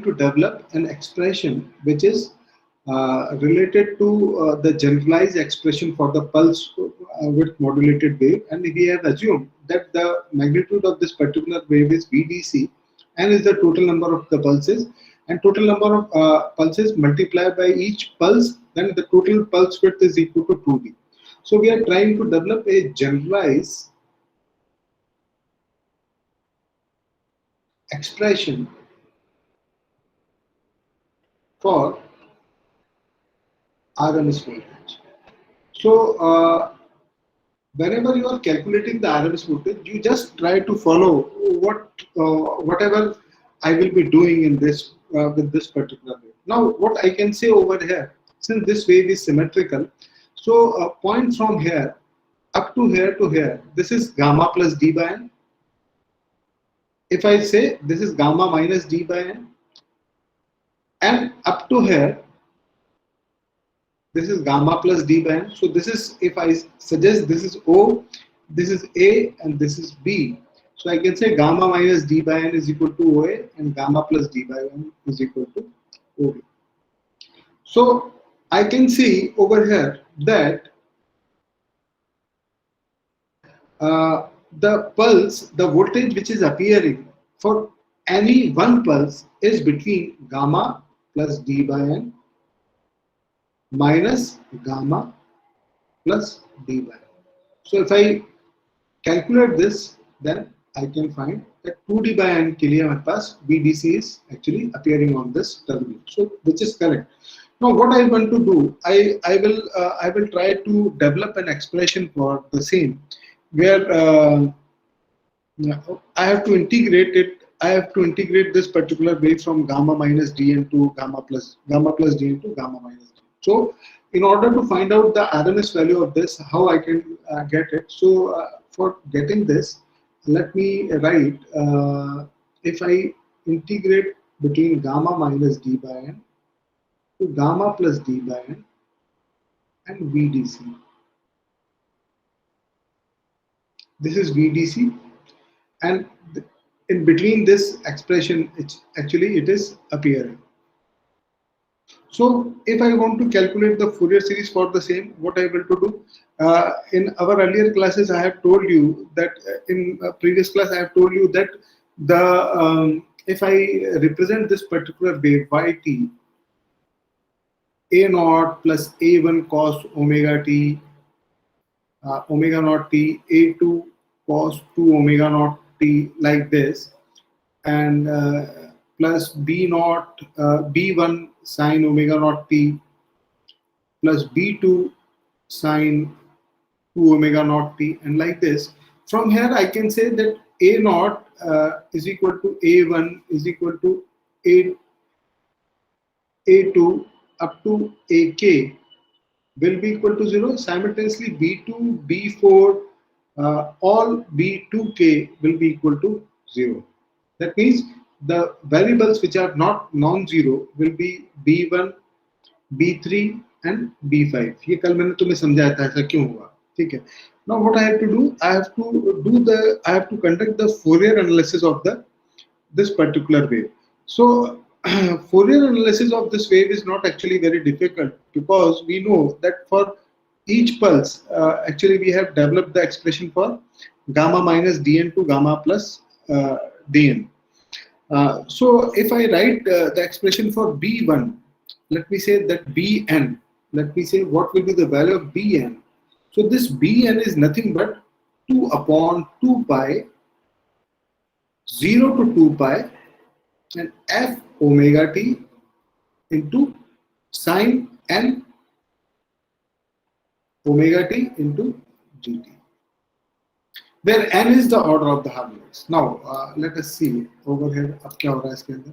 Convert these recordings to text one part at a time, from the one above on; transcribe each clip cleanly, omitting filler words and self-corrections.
to develop an expression which is related to the generalized expression for the pulse width modulated wave, and we have assumed that the magnitude of this particular wave is VDC, and is the total number of the pulses, and total number of pulses multiplied by each pulse, then the total pulse width is equal to 2D. So we are trying to develop a generalized expression for RMS voltage. So whenever you are calculating the RMS voltage, you just try to follow whatever I will be doing in this with this particular wave. Now, what I can say over here, since this wave is symmetrical, so point from here up to here to here, this is gamma plus d by n. If I say this is gamma minus d by n, and up to here, this is gamma plus d by n. So this is, if I suggest this is O, this is A, and this is B. So I can say gamma minus d by n is equal to OA, and gamma plus d by n is equal to OB. So I can see over here that the pulse, the voltage which is appearing for any one pulse is between gamma plus d by n minus gamma plus d by n. So if I calculate this, then I can find that 2d by n के लिए हमारे पास VDC is actually appearing on this terminal. So which is correct. Now what I want to do, I will try to develop an expression for the same, where I have to integrate it. I have to integrate this particular wave from gamma minus dn to gamma plus dn to gamma minus dn. So in order to find out the RMS value of this, how I can get it. So for getting this, let me write, if I integrate between gamma minus d by n to gamma plus d by n and VDC. This is VDC, and in between this expression, it is appearing. So if I want to calculate the Fourier series for the same, what I will to do, in our earlier classes I have told you that, in previous class I have told you that the if I represent this particular wave yt, a naught plus a1 cos omega t, omega naught t, a2 cos 2 omega naught t, like this, and plus b naught, b1 sine omega naught t, plus b2 sine 2 omega naught t, and like this. From here I can say that a naught is equal to a1 is equal to a2 up to ak will be equal to 0. Simultaneously b2, b4, all b2k will be equal to 0. That means the variables which are not non-zero will be b1, b3 and b5. ये कल मैंने तुम्हें समझाया था ऐसा क्यों हुआ, ठीक है. Now what I have to do, I have to conduct the Fourier analysis of this particular wave. So Fourier analysis of this wave is not actually very difficult, because we know that for each pulse, actually we have developed the expression for gamma minus dn to gamma plus dn. So if I write the expression for b1, let me say that bn, let me say what will be the value of bn. So this bn is nothing but 2 upon 2 pi 0 to 2 pi and f omega t into sine n omega t into gt, where n is the order of the harmonics. Now let us see over here अब क्या हो रहा है इसके अंदर.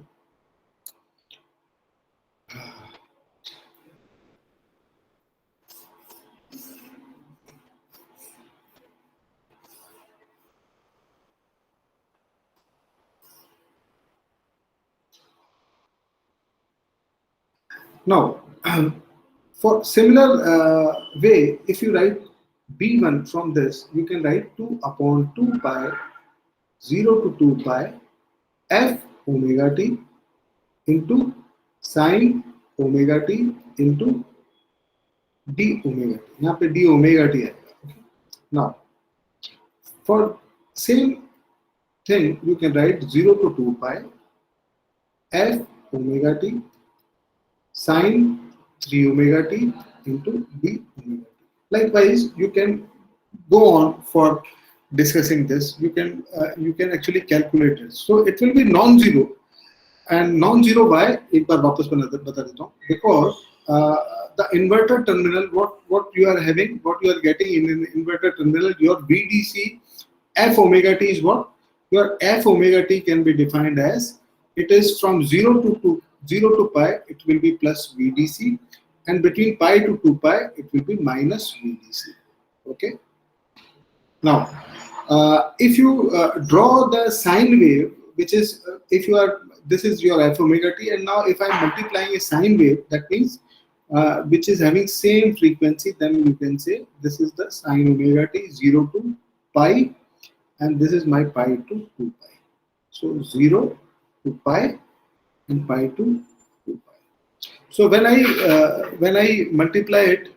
Now for similar way, if you write b1 from this, you can write 2 upon 2 pi 0 to 2 pi f omega t into sin omega t into d omega t. यहाँ पे d omega t आएगा. Now for same thing you can write 0 to 2 pi f omega t sin 3 omega t into d omega t. Likewise, you can go on for discussing this. You can actually calculate it. So it will be non-zero, and non-zero why? एक बार वापस बता देता हूँ. Because the inverter terminal, what you are having, what you are getting in an inverter terminal, your VDC f omega t is what? Your f omega t can be defined as, it is from 0 to pi, it will be plus VDC, and between pi to 2 pi, it will be minus VDC. Okay. Now, if you draw the sine wave, which is if you are, this is your f omega t, and now if I'm multiplying a sine wave, that means which is having same frequency, then you can say this is the sine omega t 0 to pi, and this is my pi to 2 pi. So 0 to pi and pi to 2 pi. So when I multiply it,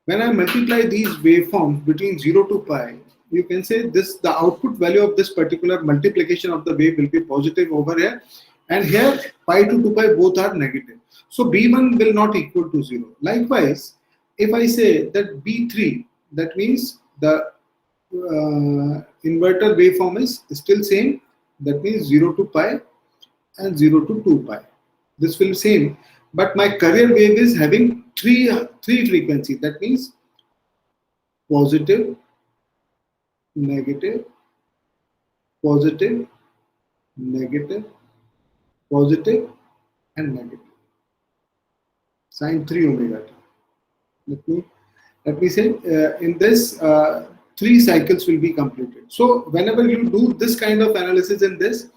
when I multiply these waveforms between 0 to pi, you can say this, the output value of this particular multiplication of the wave will be positive over here, and here pi to 2 pi both are negative. So B1 will not equal to 0. Likewise, if I say that B3, that means the inverter waveform is still same, that means 0 to pi and 0 to 2 pi. This will same, but my carrier wave is having three frequency. That means positive, negative, positive, negative, positive, and negative. Sine 3 omega t. Let me say in this 3 cycles will be completed. So whenever you do this kind of analysis in this,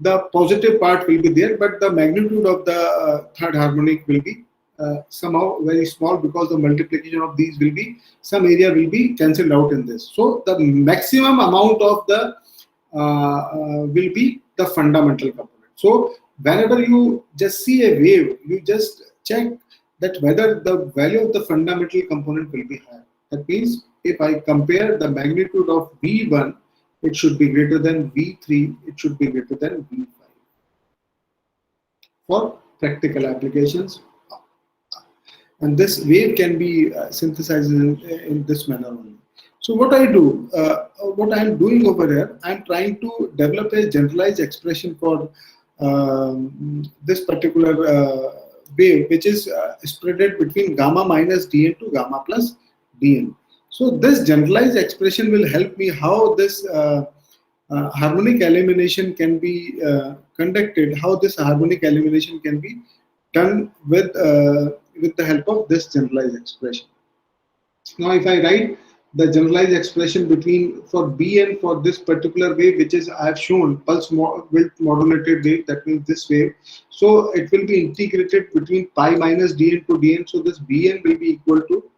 the positive part will be there, but the magnitude of the third harmonic will be somehow very small, because the multiplication of these will be, some area will be cancelled out in this. So the maximum amount of the will be the fundamental component. So whenever you just see a wave, you just check that whether the value of the fundamental component will be high. That means if I compare the magnitude of V1, it should be greater than V3, it should be greater than V5. For practical applications, and this wave can be synthesized in this manner only. So what I do, what I am doing over here, I am trying to develop a generalized expression for this particular wave, which is spreaded between gamma minus dn to gamma plus dn. So this generalized expression will help me how this harmonic elimination can be conducted, how this harmonic elimination can be done with the help of this generalized expression. Now if I write the generalized expression between for Bn for this particular wave, which is I have shown pulse width modulated wave, that means this wave, so it will be integrated between pi minus dn to dn. So this Bn will be equal to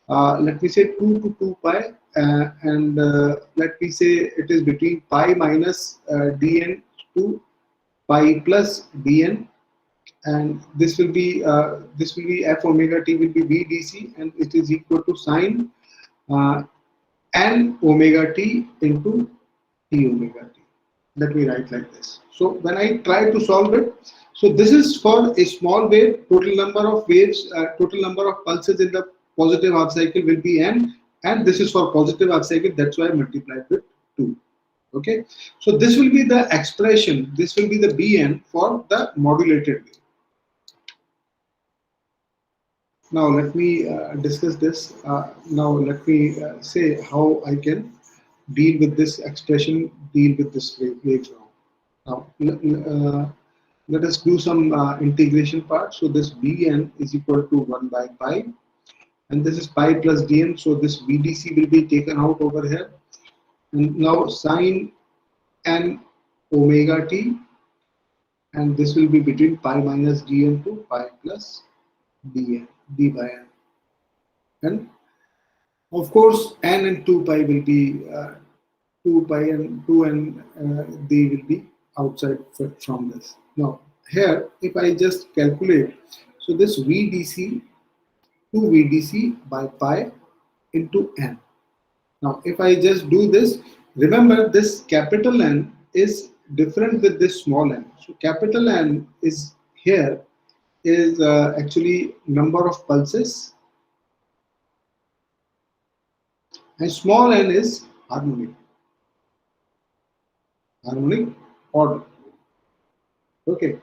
let me say 2 to 2 pi, and let me say it is between pi minus dn to pi plus dn, and this will be f omega t will be vdc, and it is equal to sine n omega t into t omega t. Let me write like this. So when I try to solve it, so this is for a small wave, total number of waves, total number of pulses in the positive half cycle will be n, and this is for positive half cycle, that's why I multiplied with 2. Okay, so this will be the expression, this will be the Bn for the modulated wave. Now let me discuss this. Now let me say how I can deal with this expression, deal with this wave now. Now let us do some integration part. So this Bn is equal to 1 by pi, and this is pi plus dn. So this VDC will be taken out over here, and now sine n omega t, and this will be between pi minus dn to pi plus dn, d by n. And of course, n and 2 pi will be 2 pi and 2 and they will be outside from this. Now here, if I just calculate, so this VDC, 2 VDC by pi into n. Now if I just do this, remember this capital N is different with this small n. So capital N is here is actually number of pulses, and small n is harmonic order. Okay,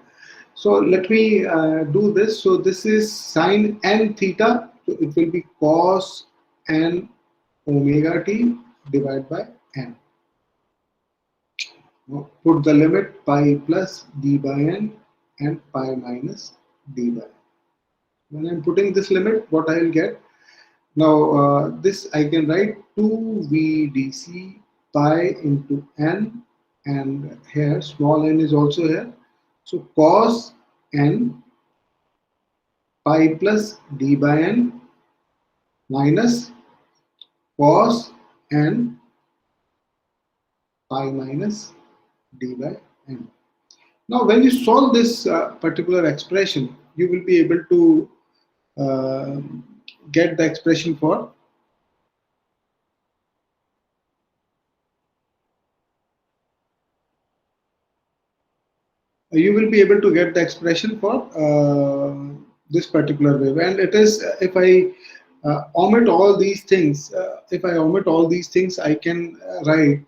so let me do this. So this is sine n theta, so it will be cos n omega t divided by n. Now put the limit pi plus d by n and pi minus d by n. When I'm putting this limit, what I will get? Now this I can write 2 VDC pi into n, and here small n is also here. So cos n pi plus d by n minus cos n pi minus d by n. Now when you solve this particular expression, you will be able to uh, get the expression for you will be able to get the expression for this particular wave, and it is if I omit all these things, I can write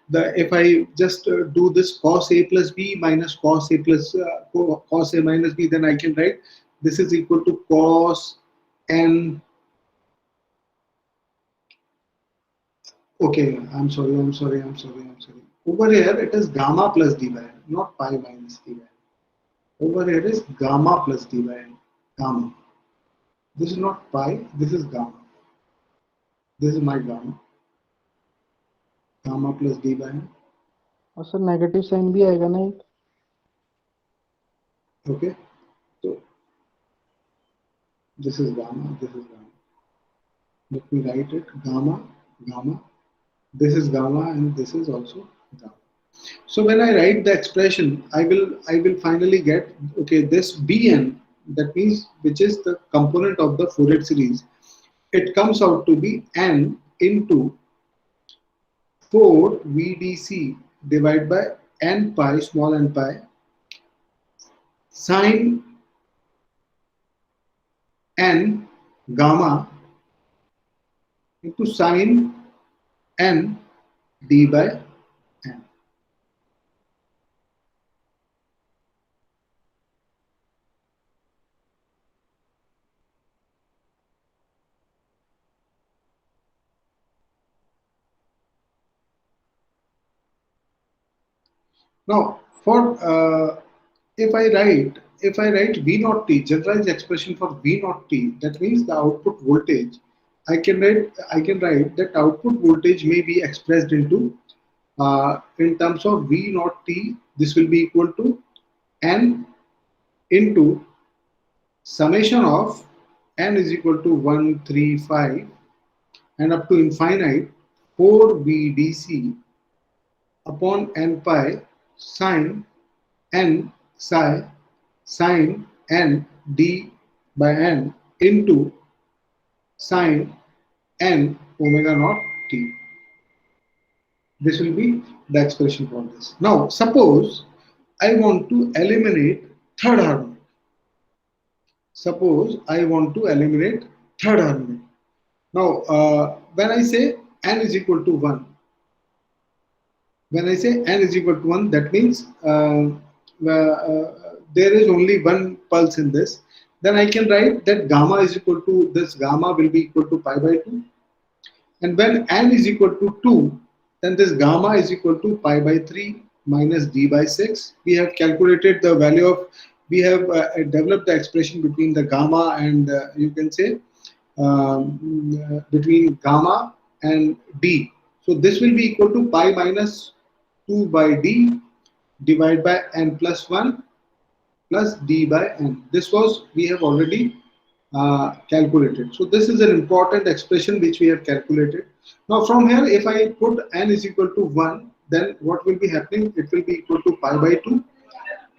the if I just do this cos a plus b minus cos a plus cos a minus b, then I can write this is equal to cos n. Okay, I'm sorry. Over here it is gamma plus d by n, not pi minus d by n. Over here is gamma plus d by n. Gamma. This is not pi, this is gamma. This is my gamma. Gamma plus d by n. और sir negative sign भी आएगा ना एक? Okay. So this is gamma, this is gamma. Let me write it. Gamma, gamma. This is gamma and this is also gamma. So when I write the expression, I will finally get, okay, this Bn, that means which is the component of the Fourier series, it comes out to be n into 4 VDC divided by n pi, small n pi, sine n gamma into sine n d by n. Now, for if I write V naught T, generalized expression for V naught T, that means the output voltage. I can write that output voltage may be expressed into in terms of V naught T. This will be equal to n into summation of n is equal to 1, 3, 5 and up to infinite 4 VDC upon n pi sine n psi sine n d by n into sine n omega naught t. This will be the expression for this. Now suppose I want to eliminate third harmonic. Suppose I want to eliminate third harmonic. Now when I say n is equal to 1, when I say n is equal to 1, that means there is only one pulse in this. Then I can write that gamma is equal to, this gamma will be equal to pi by 2. And when n is equal to 2, then this gamma is equal to pi by 3 minus d by 6. We have calculated the value of, we have developed the expression between the gamma and you can say between gamma and d. So this will be equal to pi minus 2 by d divided by n plus 1 plus d by n. This was we have already calculated. So this is an important expression which we have calculated. Now from here, if I put n is equal to 1, then what will be happening? It will be equal to pi by 2.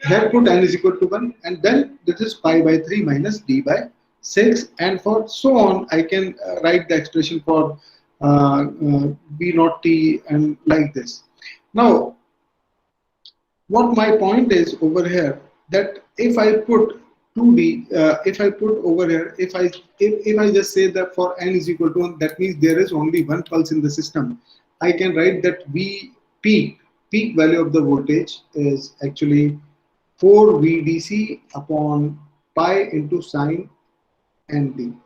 Here put n is equal to 1, and then this is pi by 3 minus d by 6, and for so on I can write the expression for v naught t and like this. Now what my point is over here, that if I put 2d, if I put over here, if I just say that for n is equal to 1, that means there is only one pulse in the system. I can write that v peak value of the voltage is actually 4 VDC upon pi into sine nd.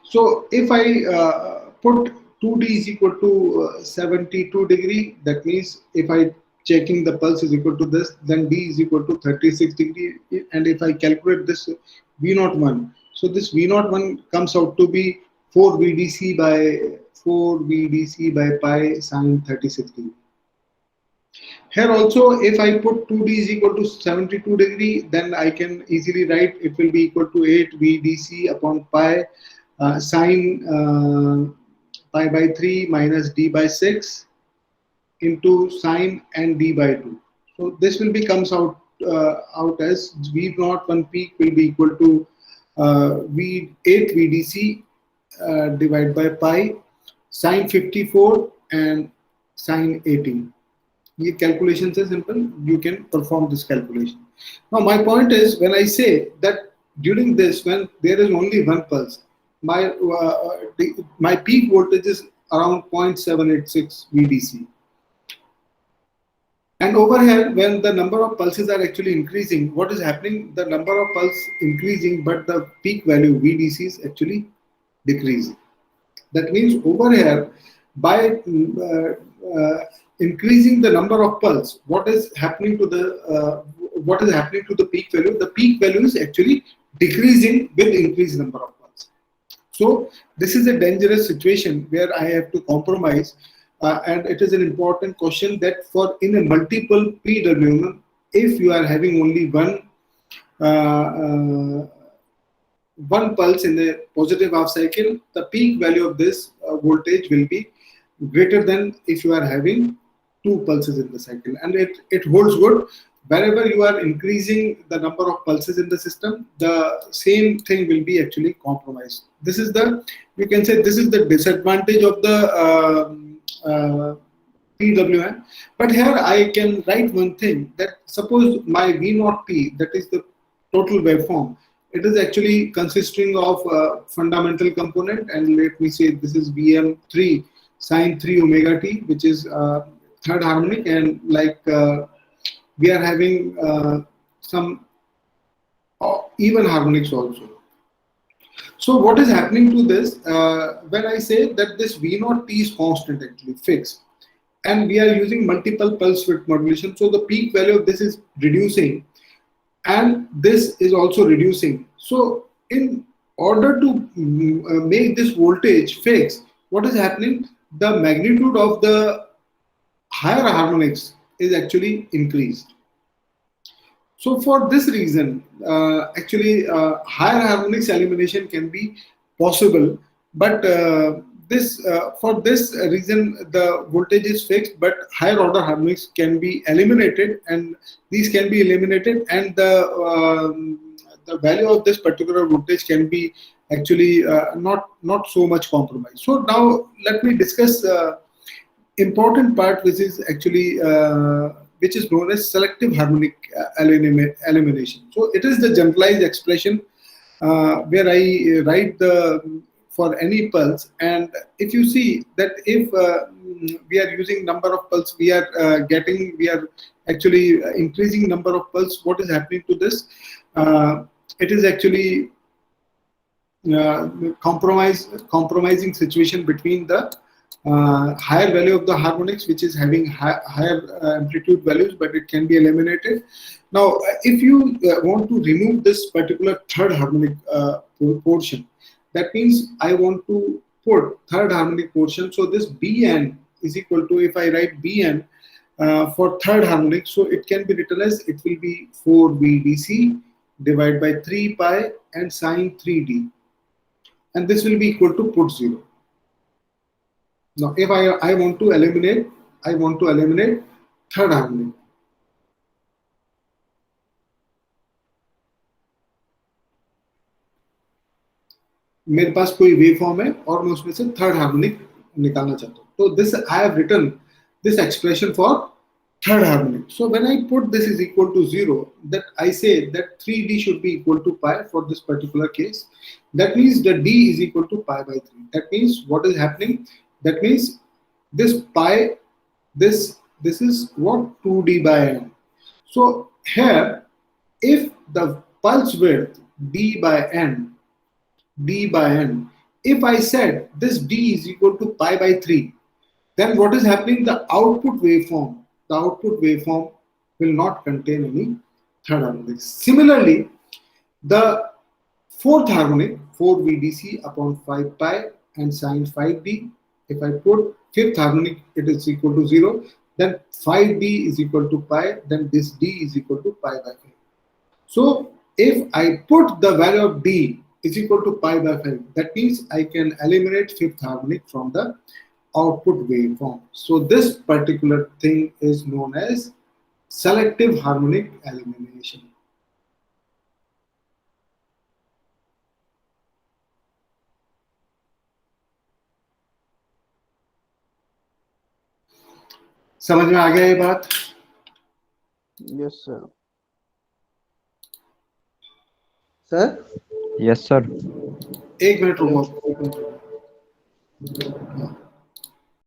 So if I put 2d is equal to 72 degree, that means if I checking the pulse is equal to this, then d is equal to 36 degree, and if I calculate this V01, so this V01 comes out to be 4 VDC by pi sine 36 degree. Here also, if I put 2d is equal to 72 degree, then I can easily write it will be equal to 8 VDC upon pi sine pi by 3 minus d by 6 into sine and d by 2. So this will be comes out as V01 peak will be equal to 8 VDC divided by pi sine 54 and sine 18. The calculations are simple. You can perform this calculation. Now my point is, when I say that during this, when there is only one pulse, my peak voltage is around 0.786 VDC. And over here, when the number of pulses are actually increasing, what is happening? The number of pulses increasing, but the peak value VDC is actually decreasing. That means over here, by increasing the number of pulse, what is happening to the peak value? The peak value is actually decreasing with increased number of pulse. So this is a dangerous situation where I have to compromise, and it is an important question that for in a multiple PWM, if you are having only one pulse in the positive half cycle, the peak value of this voltage will be greater than if you are having two pulses in the cycle, and it holds good wherever you are increasing the number of pulses in the system. The same thing will be actually compromised. This is the, you can say, this is the disadvantage of the PWM. But here I can write one thing, that suppose my V0T, that is the total waveform, it is actually consisting of fundamental component, and let me say this is Vm3 sine 3 omega t, which is third harmonic, and like we are having some even harmonics also. So what is happening to this, when I say that this V0 T is constant, actually fixed, and we are using multiple pulse width modulation, so the peak value of this is reducing and this is also reducing. So in order to make this voltage fixed, what is happening? The magnitude of the higher harmonics is actually increased. So for this reason, actually higher harmonics elimination can be possible, but for this reason the voltage is fixed, but higher order harmonics can be eliminated, and these can be eliminated, and the value of this particular voltage can be actually not so much compromised. So now let me discuss important part, which is actually which is known as selective harmonic elimination. So it is the generalized expression where I write the for any pulse, and if you see that if we are using number of pulse, we are actually increasing number of pulse. What is happening to this? It is actually compromising situation between the higher value of the harmonics, which is having higher amplitude values, but it can be eliminated. Now, if you want to remove this particular third harmonic portion, that means I want to put third harmonic portion. So this Bn is equal to, if I write Bn for third harmonic, so it can be written as, it will be 4 VDC divided by 3 pi and sine 3d, and this will be equal to put 0. Now if I want to eliminate I want to eliminate third harmonic. मेरे पास कोई wave form है और मैं उसमें से third harmonic निकालना चाहता हूँ. तो this I have written this expression for third harmonic. So when I put this is equal to 0, that I say that 3d should be equal to pi for this particular case. That means the d is equal to pi by 3. That means what is happening? That means this pi, this is what 2d by n. So here, if the pulse width d by n, if I said this d is equal to pi by 3, then what is happening? The output waveform will not contain any third harmonic. Similarly, the fourth harmonic, 4vdc upon 5 pi and sine 5d, if I put fifth harmonic, it is equal to 0, then 5d is equal to pi, then this d is equal to pi by 5. So if I put the value of d is equal to pi by 5, that means I can eliminate fifth harmonic from the output waveform. So this particular thing is known as selective harmonic elimination. समझ में आ गया ये बात? Yes sir. Sir yes sir. एक minute रुको.